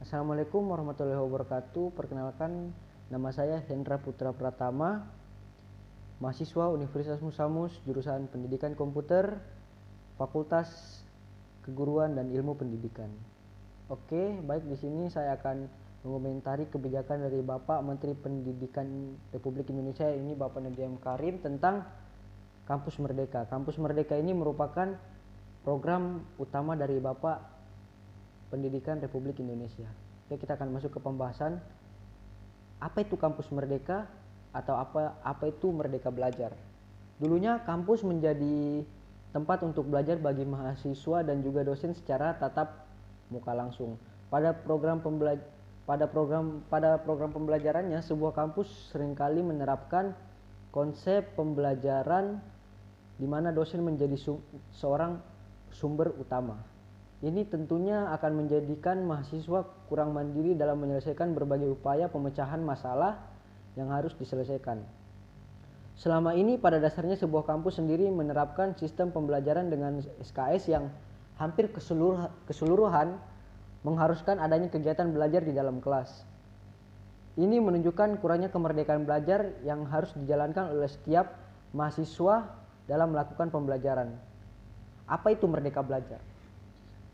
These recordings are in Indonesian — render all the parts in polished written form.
Assalamualaikum warahmatullahi wabarakatuh. Perkenalkan, nama saya Hendra Putra Pratama, mahasiswa Universitas Musamus, jurusan Pendidikan Komputer, Fakultas Keguruan dan Ilmu Pendidikan. Oke, baik, di sini saya akan mengomentari kebijakan dari Bapak Menteri Pendidikan Republik Indonesia, ini Bapak Nadiem Karim, tentang Kampus Merdeka. Kampus Merdeka ini merupakan program utama dari Bapak Pendidikan Republik Indonesia. Oke, kita akan masuk ke pembahasan apa itu Kampus Merdeka atau apa itu Merdeka Belajar. Dulunya kampus menjadi tempat untuk belajar bagi mahasiswa dan juga dosen secara tatap muka langsung. Pada program pembelajarannya, sebuah kampus seringkali menerapkan konsep pembelajaran di mana dosen menjadi seorang sumber utama. Ini tentunya akan menjadikan mahasiswa kurang mandiri dalam menyelesaikan berbagai upaya pemecahan masalah yang harus diselesaikan. Selama ini pada dasarnya sebuah kampus sendiri menerapkan sistem pembelajaran dengan SKS yang hampir keseluruhan mengharuskan adanya kegiatan belajar di dalam kelas. Ini menunjukkan kurangnya kemerdekaan belajar yang harus dijalankan oleh setiap mahasiswa dalam melakukan pembelajaran. Apa itu Merdeka Belajar?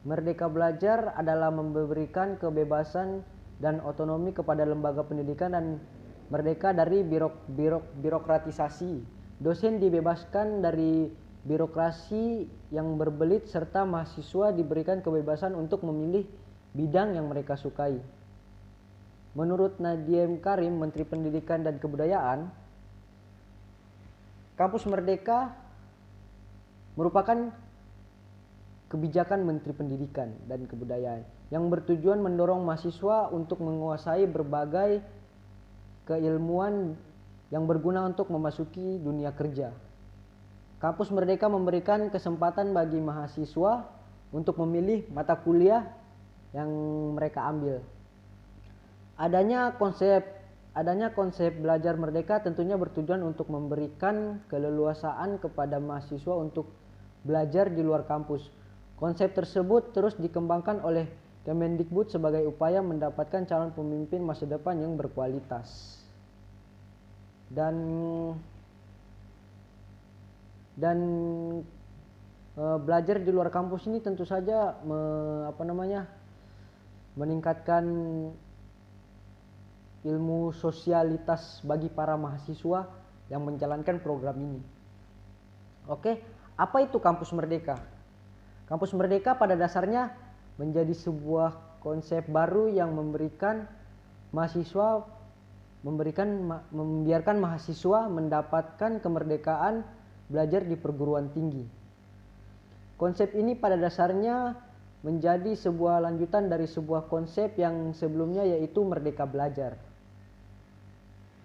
Merdeka Belajar adalah memberikan kebebasan dan otonomi kepada lembaga pendidikan dan merdeka dari birokratisasi. Dosen dibebaskan dari birokrasi yang berbelit serta mahasiswa diberikan kebebasan untuk memilih bidang yang mereka sukai. Menurut Nadiem Karim, Menteri Pendidikan dan Kebudayaan, Kampus Merdeka merupakan kebijakan Menteri Pendidikan dan Kebudayaan yang bertujuan mendorong mahasiswa untuk menguasai berbagai keilmuan yang berguna untuk memasuki dunia kerja. Kampus Merdeka memberikan kesempatan bagi mahasiswa untuk memilih mata kuliah yang mereka ambil. Adanya konsep belajar merdeka tentunya bertujuan untuk memberikan keleluasaan kepada mahasiswa untuk belajar di luar kampus. Konsep tersebut terus dikembangkan oleh Kemendikbud sebagai upaya mendapatkan calon pemimpin masa depan yang berkualitas. Dan belajar di luar kampus ini tentu saja meningkatkan ilmu sosialitas bagi para mahasiswa yang menjalankan program ini. Oke, apa itu Kampus Merdeka? Kampus Merdeka pada dasarnya menjadi sebuah konsep baru yang membiarkan mahasiswa mendapatkan kemerdekaan belajar di perguruan tinggi. Konsep ini pada dasarnya menjadi sebuah lanjutan dari sebuah konsep yang sebelumnya, yaitu Merdeka Belajar.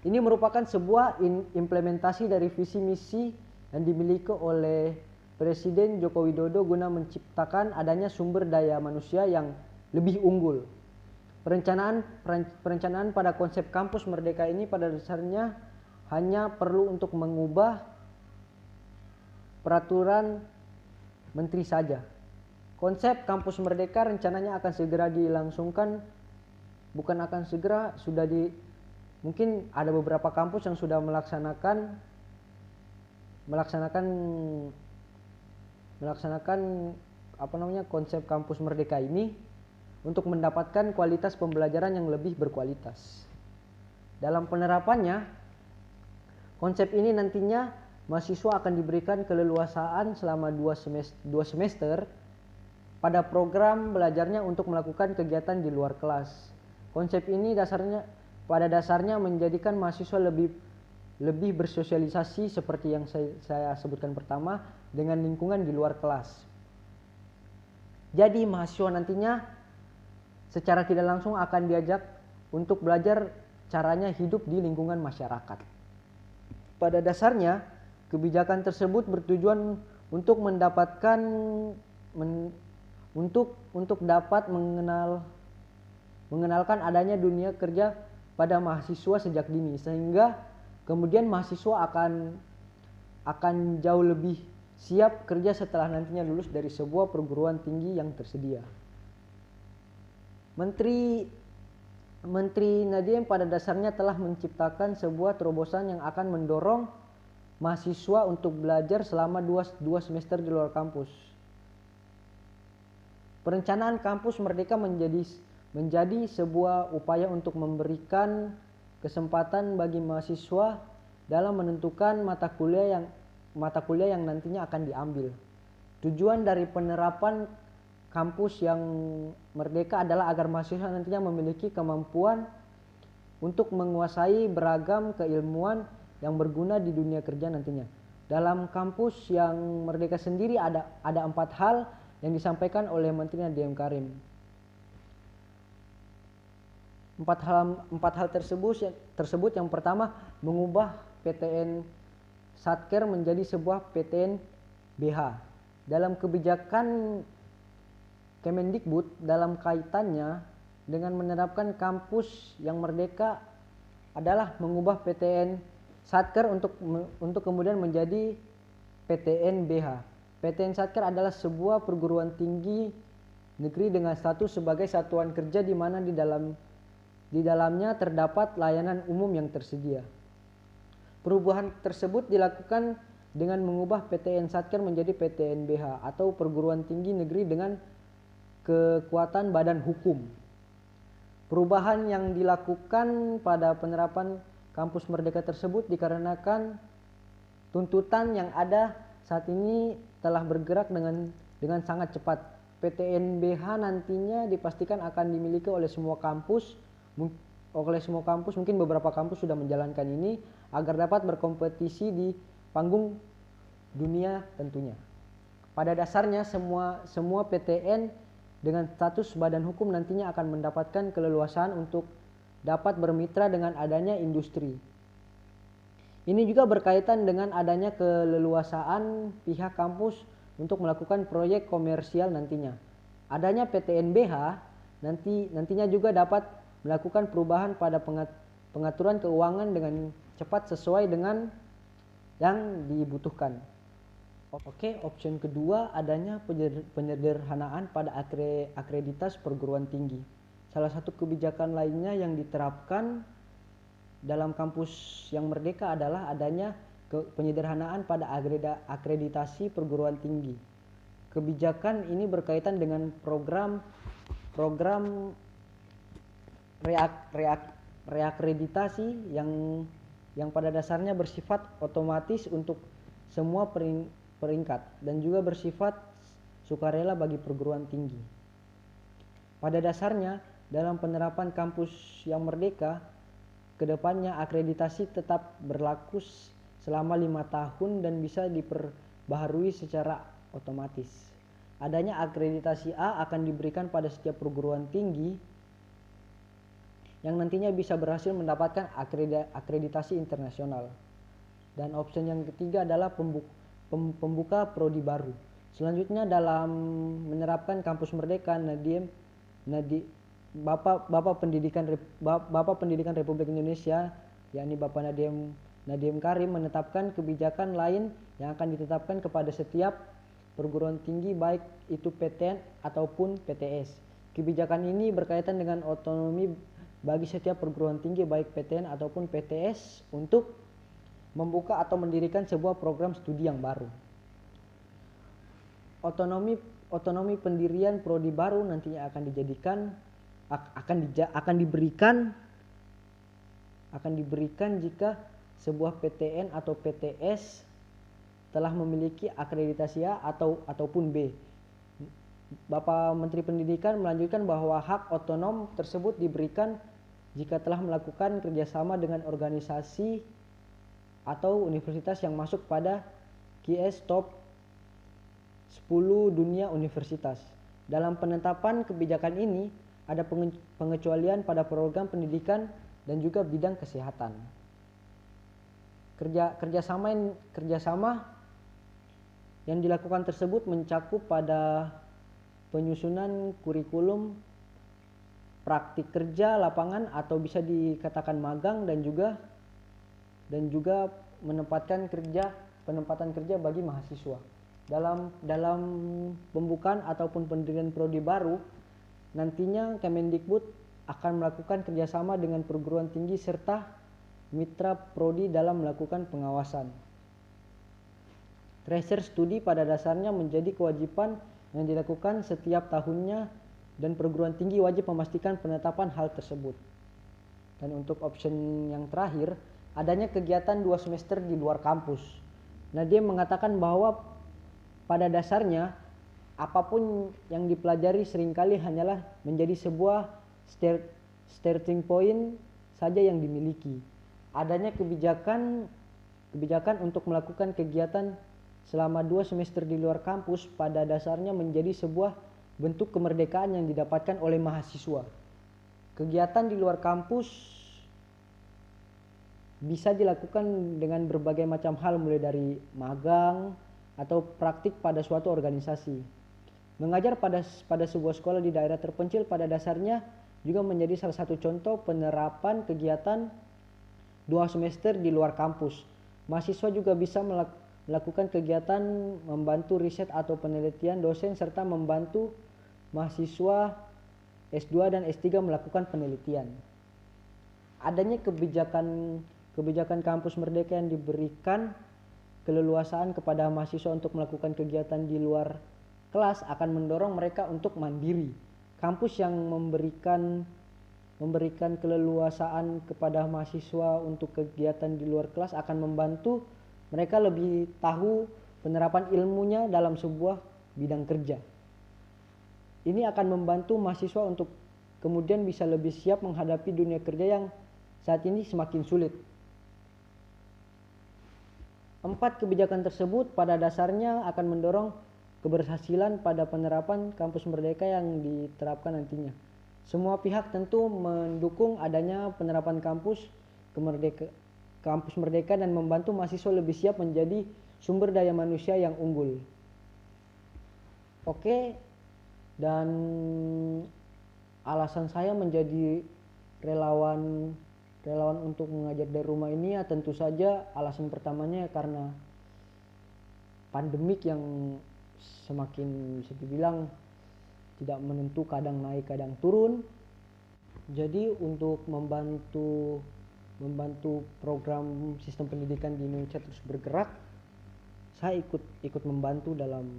Ini merupakan sebuah implementasi dari visi misi yang dimiliki oleh Presiden Joko Widodo guna menciptakan adanya sumber daya manusia yang lebih unggul. Perencanaan pada konsep Kampus Merdeka ini pada dasarnya hanya perlu untuk mengubah peraturan menteri saja. Konsep Kampus Merdeka rencananya akan segera dilangsungkan, mungkin ada beberapa kampus yang sudah melaksanakan konsep Kampus Merdeka ini untuk mendapatkan kualitas pembelajaran yang lebih berkualitas. Dalam penerapannya, konsep ini nantinya mahasiswa akan diberikan keleluasaan selama 2 semester pada program belajarnya untuk melakukan kegiatan di luar kelas. Konsep ini pada dasarnya menjadikan mahasiswa lebih bersosialisasi seperti yang saya sebutkan pertama dengan lingkungan di luar kelas. Jadi mahasiswa nantinya secara tidak langsung akan diajak untuk belajar caranya hidup di lingkungan masyarakat. Pada dasarnya kebijakan tersebut bertujuan untuk dapat mengenalkan adanya dunia kerja pada mahasiswa sejak dini, sehingga kemudian mahasiswa akan jauh lebih siap kerja setelah nantinya lulus dari sebuah perguruan tinggi yang tersedia. Menteri Nadiem pada dasarnya telah menciptakan sebuah terobosan yang akan mendorong mahasiswa untuk belajar selama dua semester di luar kampus. Perencanaan kampus Merdeka menjadi sebuah upaya untuk memberikan kesempatan bagi mahasiswa dalam menentukan mata kuliah yang nantinya akan diambil. Tujuan dari penerapan kampus yang merdeka adalah agar mahasiswa nantinya memiliki kemampuan untuk menguasai beragam keilmuan yang berguna di dunia kerja nantinya. Dalam kampus yang merdeka sendiri ada 4 hal yang disampaikan oleh Menteri Nadiem Karim. 4 hal tersebut yang pertama, mengubah PTN Satker menjadi sebuah PTN BH. Dalam kebijakan Kemendikbud dalam kaitannya dengan menerapkan kampus yang merdeka adalah mengubah PTN Satker untuk kemudian menjadi PTN BH. PTN Satker adalah sebuah perguruan tinggi negeri dengan status sebagai satuan kerja di mana di dalamnya terdapat layanan umum yang tersedia. Perubahan tersebut dilakukan dengan mengubah PTN Satker menjadi PTN BH atau perguruan tinggi negeri dengan kekuatan badan hukum. Perubahan yang dilakukan pada penerapan kampus merdeka tersebut dikarenakan tuntutan yang ada saat ini telah bergerak dengan sangat cepat. PTN BH nantinya dipastikan akan dimiliki oleh semua kampus. Mungkin beberapa kampus sudah menjalankan ini agar dapat berkompetisi di panggung dunia tentunya. Pada dasarnya semua PTN dengan status badan hukum nantinya akan mendapatkan keleluasaan untuk dapat bermitra dengan adanya industri. Ini juga berkaitan dengan adanya keleluasaan pihak kampus untuk melakukan proyek komersial nantinya. Adanya PTN BH nantinya juga dapat melakukan perubahan pada pengaturan keuangan dengan cepat sesuai dengan yang dibutuhkan. Oke, option kedua, adanya penyederhanaan pada akreditas perguruan tinggi. Salah satu kebijakan lainnya yang diterapkan dalam kampus yang merdeka adalah adanya penyederhanaan pada akreditasi perguruan tinggi. Kebijakan ini berkaitan dengan program reakreditasi yang pada dasarnya bersifat otomatis untuk semua peringkat dan juga bersifat sukarela bagi perguruan tinggi. Pada dasarnya, dalam penerapan kampus yang merdeka, kedepannya akreditasi tetap berlaku selama 5 tahun dan bisa diperbaharui secara otomatis. Adanya akreditasi A akan diberikan pada setiap perguruan tinggi yang nantinya bisa berhasil mendapatkan akreditasi internasional. Dan opsi yang ketiga adalah pembuka prodi baru. Selanjutnya dalam menerapkan kampus merdeka, Bapak Pendidikan Republik Indonesia, yakni Bapak Nadiem Karim, menetapkan kebijakan lain yang akan ditetapkan kepada setiap perguruan tinggi baik itu PTN ataupun PTS. Kebijakan ini berkaitan dengan otonomi bagi setiap perguruan tinggi baik PTN ataupun PTS untuk membuka atau mendirikan sebuah program studi yang baru. Otonomi pendirian prodi baru nantinya akan diberikan jika sebuah PTN atau PTS telah memiliki akreditasi A ataupun B. Bapak Menteri Pendidikan melanjutkan bahwa hak otonom tersebut diberikan jika telah melakukan kerjasama dengan organisasi atau universitas yang masuk pada QS Top 10 dunia universitas. Dalam penetapan kebijakan ini ada pengecualian pada program pendidikan dan juga bidang kesehatan. Kerjasama yang dilakukan tersebut mencakup pada penyusunan kurikulum, praktik kerja lapangan atau bisa dikatakan magang dan juga penempatan kerja bagi mahasiswa. Dalam pembukaan ataupun pendirian prodi baru nantinya Kemendikbud akan melakukan kerjasama dengan perguruan tinggi serta mitra prodi dalam melakukan pengawasan. Tracer studi pada dasarnya menjadi kewajiban yang dilakukan setiap tahunnya dan perguruan tinggi wajib memastikan penetapan hal tersebut. Dan untuk option yang terakhir, adanya kegiatan 2 semester di luar kampus. Nah, dia mengatakan bahwa pada dasarnya apapun yang dipelajari seringkali hanyalah menjadi sebuah starting point saja yang dimiliki. Adanya kebijakan untuk melakukan kegiatan selama 2 semester di luar kampus pada dasarnya menjadi sebuah bentuk kemerdekaan yang didapatkan oleh mahasiswa. Kegiatan di luar kampus bisa dilakukan dengan berbagai macam hal, mulai dari magang atau praktik pada suatu organisasi. Mengajar pada sebuah sekolah di daerah terpencil pada dasarnya juga menjadi salah satu contoh penerapan kegiatan 2 semester di luar kampus. Mahasiswa juga bisa melakukan kegiatan membantu riset atau penelitian dosen serta membantu mahasiswa S2 dan S3 melakukan penelitian. Adanya kebijakan kampus merdeka yang diberikan keleluasaan kepada mahasiswa untuk melakukan kegiatan di luar kelas akan mendorong mereka untuk mandiri. Kampus yang memberikan keleluasaan kepada mahasiswa untuk kegiatan di luar kelas akan membantu mereka lebih tahu penerapan ilmunya dalam sebuah bidang kerja. Ini akan membantu mahasiswa untuk kemudian bisa lebih siap menghadapi dunia kerja yang saat ini semakin sulit. 4 kebijakan tersebut pada dasarnya akan mendorong keberhasilan pada penerapan kampus merdeka yang diterapkan nantinya. Semua pihak tentu mendukung adanya penerapan kampus merdeka dan membantu mahasiswa lebih siap menjadi sumber daya manusia yang unggul. Oke, dan alasan saya menjadi relawan untuk mengajar dari rumah ini ya tentu saja alasan pertamanya karena pandemik yang semakin bisa dibilang tidak menentu, kadang naik kadang turun. Jadi untuk membantu program sistem pendidikan di Indonesia terus bergerak, saya ikut membantu dalam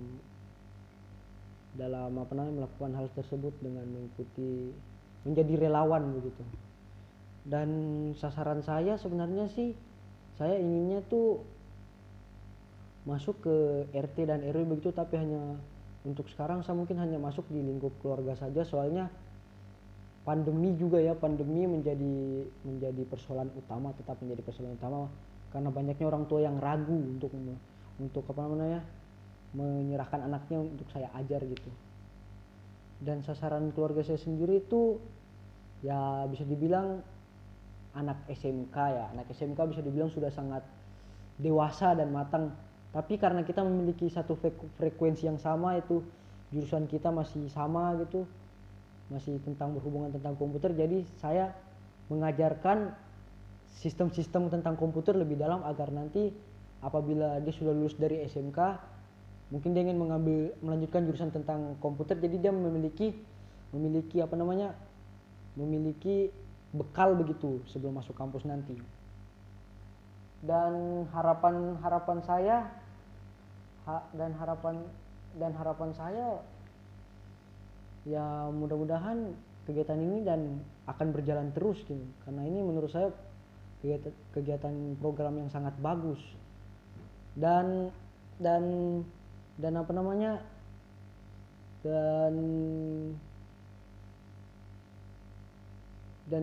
melakukan hal tersebut dengan mengikuti menjadi relawan begitu. Dan sasaran saya sebenarnya sih saya inginnya tuh masuk ke RT dan RW begitu, tapi hanya untuk sekarang saya mungkin hanya masuk di lingkup keluarga saja, soalnya pandemi menjadi persoalan utama, tetap menjadi persoalan utama karena banyaknya orang tua yang ragu untuk menyerahkan anaknya untuk saya ajar gitu. Dan sasaran keluarga saya sendiri itu ya bisa dibilang anak SMK bisa dibilang sudah sangat dewasa dan matang, tapi karena kita memiliki satu frekuensi yang sama, itu jurusan kita masih sama gitu, masih berhubungan tentang komputer, jadi saya mengajarkan sistem-sistem tentang komputer lebih dalam agar nanti apabila dia sudah lulus dari SMK, mungkin dia ingin melanjutkan jurusan tentang komputer, jadi dia memiliki bekal begitu sebelum masuk kampus nanti. Dan harapan saya ya mudah-mudahan kegiatan ini dan akan berjalan terus gitu, karena ini menurut saya kegiatan program yang sangat bagus dan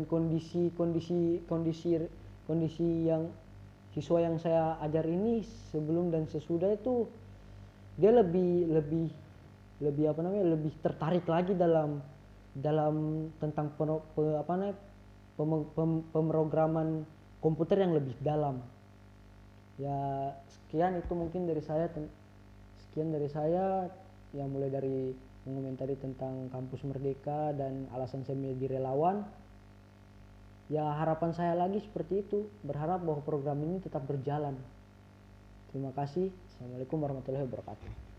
kondisi yang siswa yang saya ajar ini sebelum dan sesudah itu dia lebih tertarik lagi dalam tentang pemrograman komputer yang lebih dalam. Ya sekian dari saya yang mulai dari mengomentari tentang kampus merdeka dan alasan saya menjadi relawan. Ya harapan saya lagi seperti itu, berharap bahwa program ini tetap berjalan. Terima kasih. Assalamualaikum warahmatullahi wabarakatuh.